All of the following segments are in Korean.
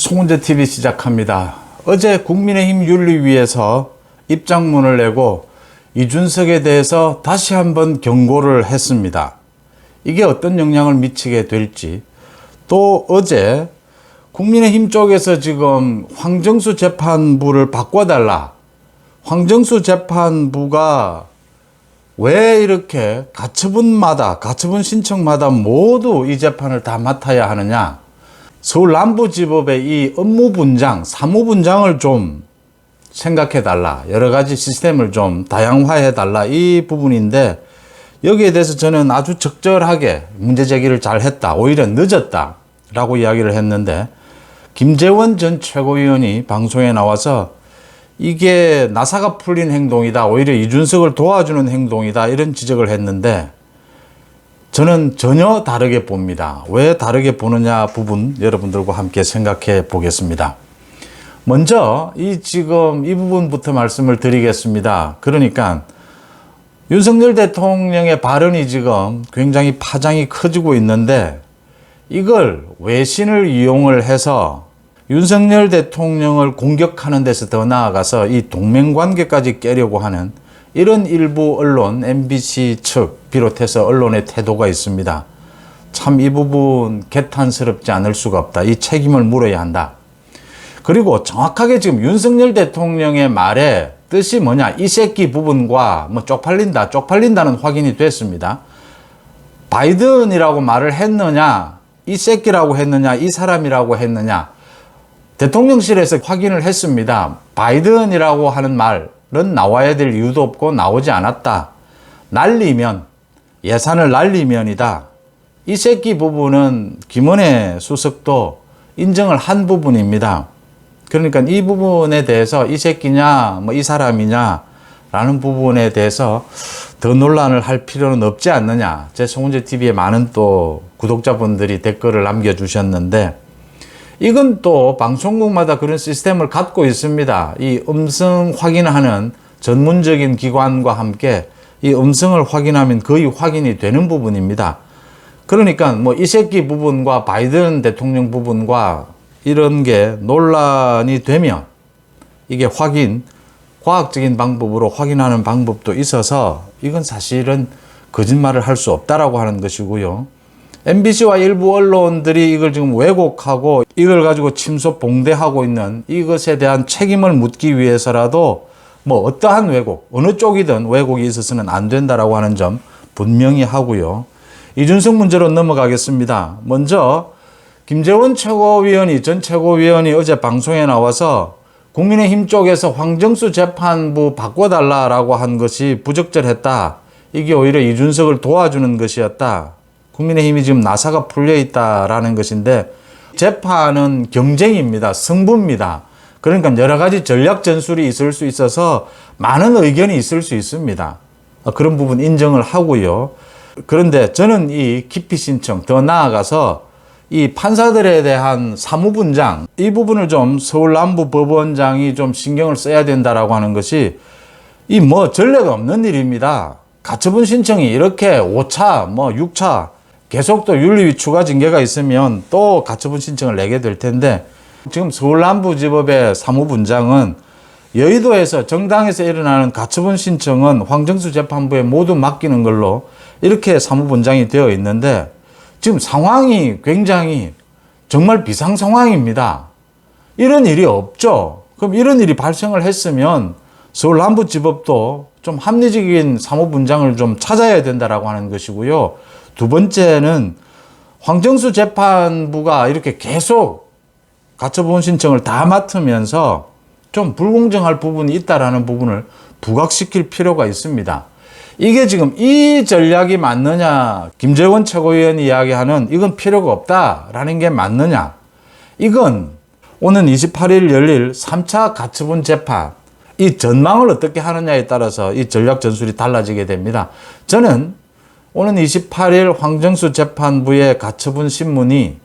송은재TV 시작합니다. 어제 국민의힘 윤리위에서 입장문을 내고 이준석에 대해서 다시 한번 경고를 했습니다. 이게 어떤 영향을 미치게 될지, 또 어제 국민의힘 쪽에서 지금 황정수 재판부를 바꿔달라, 황정수 재판부가 왜 이렇게 가처분 신청마다 모두 이 재판을 다 맡아야 하느냐, 서울 남부지법의 이 업무 분장, 사무 분장을 좀 생각해 달라, 여러 가지 시스템을 좀 다양화해 달라, 이 부분인데, 여기에 대해서 저는 아주 적절하게 문제 제기를 잘 했다, 오히려 늦었다 라고 이야기를 했는데, 김재원 전 최고위원이 방송에 나와서 이게 나사가 풀린 행동이다, 오히려 이준석을 도와주는 행동이다, 이런 지적을 했는데, 저는 전혀 다르게 봅니다. 왜 다르게 보느냐 부분 여러분들과 함께 생각해 보겠습니다. 먼저 지금 이 부분부터 말씀을 드리겠습니다. 그러니까 윤석열 대통령의 발언이 지금 굉장히 파장이 커지고 있는데, 이걸 외신을 이용을 해서 윤석열 대통령을 공격하는 데서 더 나아가서 이 동맹관계까지 깨려고 하는 이런 일부 언론, MBC 측 비롯해서 언론의 태도가 있습니다. 참 이 부분 개탄스럽지 않을 수가 없다. 이 책임을 물어야 한다. 그리고 정확하게 지금 윤석열 대통령의 말의 뜻이 뭐냐, 이 새끼 부분과 뭐 쪽팔린다는 확인이 됐습니다. 바이든이라고 말을 했느냐, 이 새끼라고 했느냐, 이 사람이라고 했느냐, 대통령실에서 확인을 했습니다. 바이든이라고 하는 말은 나와야 될 이유도 없고 나오지 않았다. 날리면, 예산을 날리면이다. 이 새끼 부분은 김은혜 수석도 인정을 한 부분입니다. 그러니까 이 부분에 대해서 이 새끼냐, 뭐 이 사람이냐 라는 부분에 대해서 더 논란을 할 필요는 없지 않느냐. 제 송은재TV에 많은 또 구독자분들이 댓글을 남겨주셨는데, 이건 또 방송국마다 그런 시스템을 갖고 있습니다. 이 음성 확인하는 전문적인 기관과 함께 이 음성을 확인하면 거의 확인이 되는 부분입니다. 그러니까 뭐 이 새끼 부분과 바이든 대통령 부분과 이런 게 논란이 되면 이게 과학적인 방법으로 확인하는 방법도 있어서 이건 사실은 거짓말을 할 수 없다라고 하는 것이고요. MBC와 일부 언론들이 이걸 지금 왜곡하고 이걸 가지고 침소봉대하고 있는 이것에 대한 책임을 묻기 위해서라도 뭐 어떠한 왜곡, 어느 쪽이든 왜곡이 있어서는 안 된다라고 하는 점 분명히 하고요. 이준석 문제로 넘어가겠습니다. 먼저 김재원 전 최고위원이 어제 방송에 나와서 국민의힘 쪽에서 황정수 재판부 바꿔달라라고 한 것이 부적절했다. 이게 오히려 이준석을 도와주는 것이었다. 국민의힘이 지금 나사가 풀려 있다라는 것인데, 재판은 경쟁입니다. 승부입니다. 그러니까 여러 가지 전략 전술이 있을 수 있어서 많은 의견이 있을 수 있습니다. 그런 부분 인정을 하고요. 그런데 저는 이 기피 신청, 더 나아가서 이 판사들에 대한 사무분장, 이 부분을 좀 서울 남부법원장이 좀 신경을 써야 된다라고 하는 것이 이 뭐 전례가 없는 일입니다. 가처분 신청이 이렇게 5차, 뭐 6차 계속 또 윤리위 추가 징계가 있으면 또 가처분 신청을 내게 될 텐데, 지금 서울 남부지법의 사무분장은 여의도에서 정당에서 일어나는 가처분 신청은 황정수 재판부에 모두 맡기는 걸로 이렇게 사무분장이 되어 있는데, 지금 상황이 굉장히 정말 비상 상황입니다. 이런 일이 없죠. 그럼 이런 일이 발생을 했으면 서울 남부지법도 좀 합리적인 사무분장을 좀 찾아야 된다라고 하는 것이고요. 두 번째는 황정수 재판부가 이렇게 계속 가처분 신청을 다 맡으면서 좀 불공정할 부분이 있다라는 부분을 부각시킬 필요가 있습니다. 이게 지금 이 전략이 맞느냐, 김재원 최고위원이 이야기하는 이건 필요가 없다라는 게 맞느냐, 이건 오는 28일 열릴 3차 가처분 재판, 이 전망을 어떻게 하느냐에 따라서 이 전략 전술이 달라지게 됩니다. 저는 오는 28일 황정수 재판부의 가처분 신문이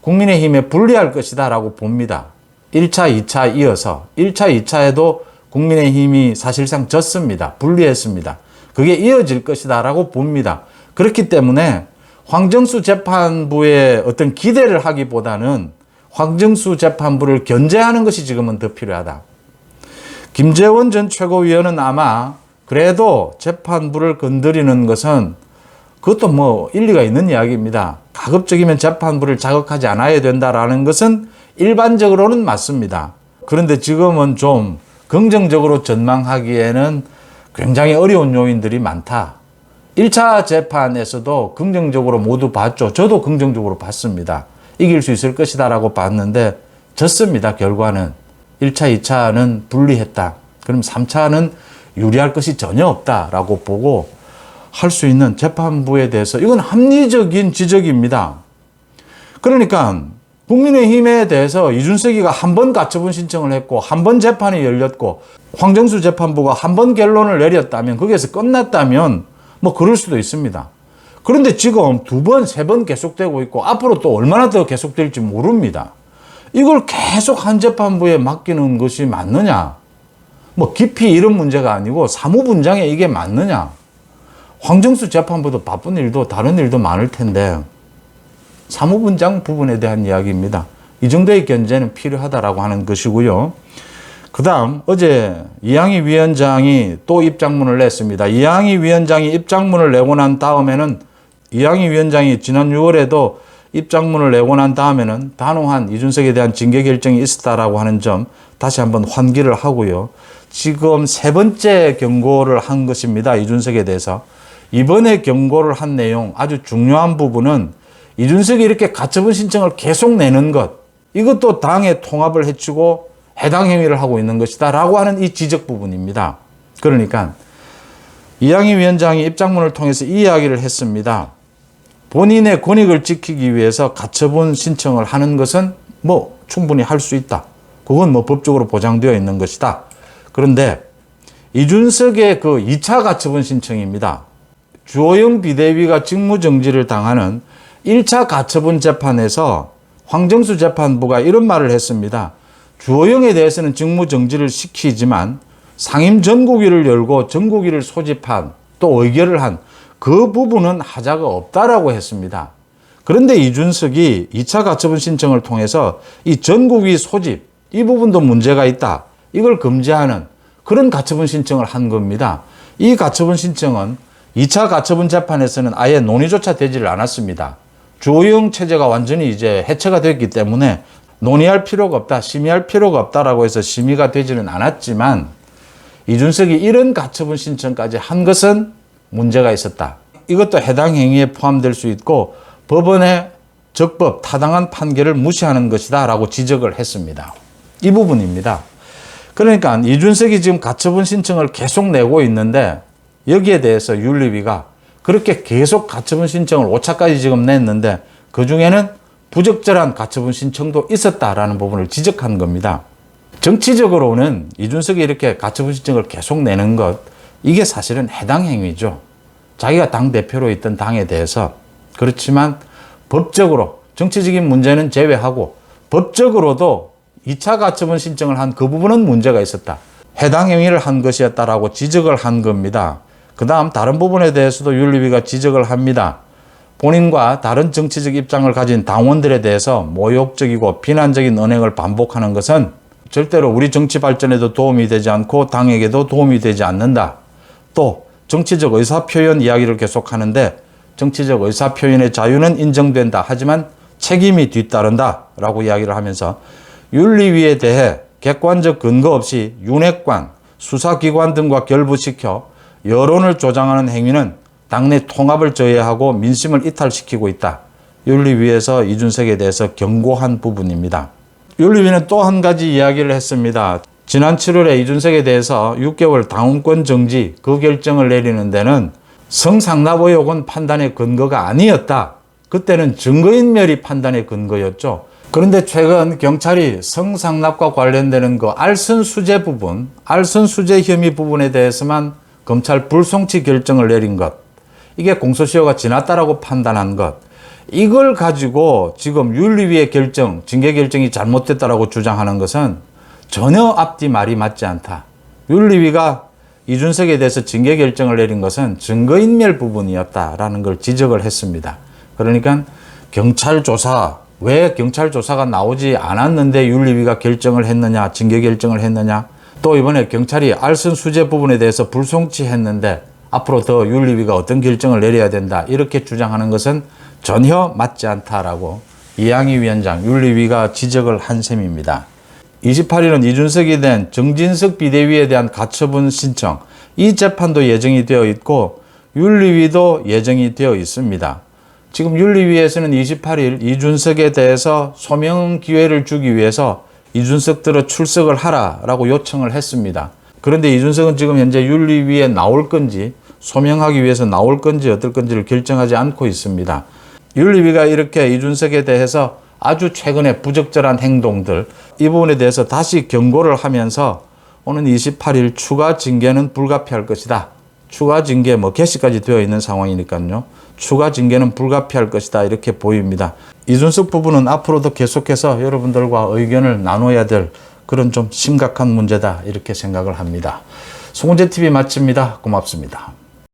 국민의힘에 불리할 것이다 라고 봅니다. 1차, 2차 이어서 1차, 2차에도 국민의힘이 사실상 졌습니다. 불리했습니다. 그게 이어질 것이다 라고 봅니다. 그렇기 때문에 황정수 재판부의 어떤 기대를 하기보다는 황정수 재판부를 견제하는 것이 지금은 더 필요하다. 김재원 전 최고위원은 아마 그래도 재판부를 건드리는 것은 그것도 뭐 일리가 있는 이야기입니다. 가급적이면 재판부를 자극하지 않아야 된다라는 것은 일반적으로는 맞습니다. 그런데 지금은 좀 긍정적으로 전망하기에는 굉장히 어려운 요인들이 많다. 1차 재판에서도 긍정적으로 모두 봤죠. 저도 긍정적으로 봤습니다. 이길 수 있을 것이다라고 봤는데 졌습니다. 결과는 1차, 2차는 불리했다. 그럼 3차는 유리할 것이 전혀 없다라고 보고 할 수 있는 재판부에 대해서 이건 합리적인 지적입니다. 그러니까 국민의힘에 대해서 이준석이가 한 번 가처분 신청을 했고 한 번 재판이 열렸고 황정수 재판부가 한 번 결론을 내렸다면 거기에서 끝났다면 뭐 그럴 수도 있습니다. 그런데 지금 두 번, 세 번 계속되고 있고 앞으로 또 얼마나 더 계속될지 모릅니다. 이걸 계속 한 재판부에 맡기는 것이 맞느냐? 뭐 깊이 이런 문제가 아니고 사무분장에 이게 맞느냐? 황정수 재판부도 바쁜 일도 다른 일도 많을 텐데 사무분장 부분에 대한 이야기입니다. 이 정도의 견제는 필요하다라고 하는 것이고요. 그 다음 어제 이항희 위원장이 또 입장문을 냈습니다. 이항희 위원장이 입장문을 내고 난 다음에는 이항희 위원장이 지난 6월에도 입장문을 내고 난 다음에는 단호한 이준석에 대한 징계 결정이 있었다라고 하는 점 다시 한번 환기를 하고요. 지금 세 번째 경고를 한 것입니다. 이준석에 대해서. 이번에 경고를 한 내용 아주 중요한 부분은 이준석이 이렇게 가처분 신청을 계속 내는 것, 이것도 당의 통합을 해치고 해당 행위를 하고 있는 것이다 라고 하는 이 지적 부분입니다. 그러니까 이항희 위원장이 입장문을 통해서 이 이야기를 했습니다. 본인의 권익을 지키기 위해서 가처분 신청을 하는 것은 뭐 충분히 할 수 있다. 그건 뭐 법적으로 보장되어 있는 것이다. 그런데 이준석의 그 2차 가처분 신청입니다. 주호영 비대위가 직무정지를 당하는 1차 가처분 재판에서 황정수 재판부가 이런 말을 했습니다. 주호영에 대해서는 직무정지를 시키지만 상임 전국위를 열고 전국위를 소집한 또 의결을 한 그 부분은 하자가 없다라고 했습니다. 그런데 이준석이 2차 가처분 신청을 통해서 이 전국위 소집 이 부분도 문제가 있다. 이걸 금지하는 그런 가처분 신청을 한 겁니다. 이 가처분 신청은 2차 가처분 재판에서는 아예 논의조차 되지를 않았습니다. 주호영 체제가 완전히 이제 해체가 됐기 때문에 논의할 필요가 없다, 심의할 필요가 없다라고 해서 심의가 되지는 않았지만 이준석이 이런 가처분 신청까지 한 것은 문제가 있었다. 이것도 해당 행위에 포함될 수 있고 법원의 적법, 타당한 판결을 무시하는 것이다 라고 지적을 했습니다. 이 부분입니다. 그러니까 이준석이 지금 가처분 신청을 계속 내고 있는데 여기에 대해서 윤리위가 그렇게 계속 가처분 신청을 5차까지 지금 냈는데 그중에는 부적절한 가처분 신청도 있었다라는 부분을 지적한 겁니다. 정치적으로는 이준석이 이렇게 가처분 신청을 계속 내는 것, 이게 사실은 해당 행위죠. 자기가 당대표로 있던 당에 대해서. 그렇지만 법적으로, 정치적인 문제는 제외하고 법적으로도 2차 가처분 신청을 한 그 부분은 문제가 있었다. 해당 행위를 한 것이었다라고 지적을 한 겁니다. 그 다음 다른 부분에 대해서도 윤리위가 지적을 합니다. 본인과 다른 정치적 입장을 가진 당원들에 대해서 모욕적이고 비난적인 언행을 반복하는 것은 절대로 우리 정치 발전에도 도움이 되지 않고 당에게도 도움이 되지 않는다. 또 정치적 의사표현 이야기를 계속하는데 정치적 의사표현의 자유는 인정된다. 하지만 책임이 뒤따른다. 라고 이야기를 하면서 윤리위에 대해 객관적 근거 없이 윤핵관, 수사기관 등과 결부시켜 여론을 조장하는 행위는 당내 통합을 저해하고 민심을 이탈시키고 있다. 윤리위에서 이준석에 대해서 경고한 부분입니다. 윤리위는 또 한 가지 이야기를 했습니다. 지난 7월에 이준석에 대해서 6개월 당원권 정지 그 결정을 내리는 데는 성상납 의혹은 판단의 근거가 아니었다. 그때는 증거인멸이 판단의 근거였죠. 그런데 최근 경찰이 성상납과 관련되는 그 알선 수재 부분, 알선 수재 혐의 부분에 대해서만 검찰 불송치 결정을 내린 것, 이게 공소시효가 지났다라고 판단한 것, 이걸 가지고 지금 윤리위의 결정, 징계 결정이 잘못됐다라고 주장하는 것은 전혀 앞뒤 말이 맞지 않다. 윤리위가 이준석에 대해서 징계 결정을 내린 것은 증거인멸 부분이었다라는 걸 지적을 했습니다. 그러니까 경찰 조사, 왜 경찰 조사가 나오지 않았는데 윤리위가 결정을 했느냐, 징계 결정을 했느냐. 또 이번에 경찰이 알선 수재 부분에 대해서 불송치했는데 앞으로 더 윤리위가 어떤 결정을 내려야 된다, 이렇게 주장하는 것은 전혀 맞지 않다라고 이양희 위원장, 윤리위가 지적을 한 셈입니다. 28일은 이준석이 된 정진석 비대위에 대한 가처분 신청, 이 재판도 예정이 되어 있고 윤리위도 예정이 되어 있습니다. 지금 윤리위에서는 28일 이준석에 대해서 소명 기회를 주기 위해서 이준석들을 출석을 하라라고 요청을 했습니다. 그런데 이준석은 지금 현재 윤리위에 나올 건지, 소명하기 위해서 나올 건지 어떨 건지를 결정하지 않고 있습니다. 윤리위가 이렇게 이준석에 대해서 아주 최근에 부적절한 행동들, 이 부분에 대해서 다시 경고를 하면서 오는 28일 추가 징계는 불가피할 것이다. 추가 징계 개시까지 되어 있는 상황이니까요. 추가 징계는 불가피할 것이다, 이렇게 보입니다. 이준석 부부는 앞으로도 계속해서 여러분들과 의견을 나눠야 될 그런 좀 심각한 문제다, 이렇게 생각을 합니다. 송은재TV 마칩니다. 고맙습니다.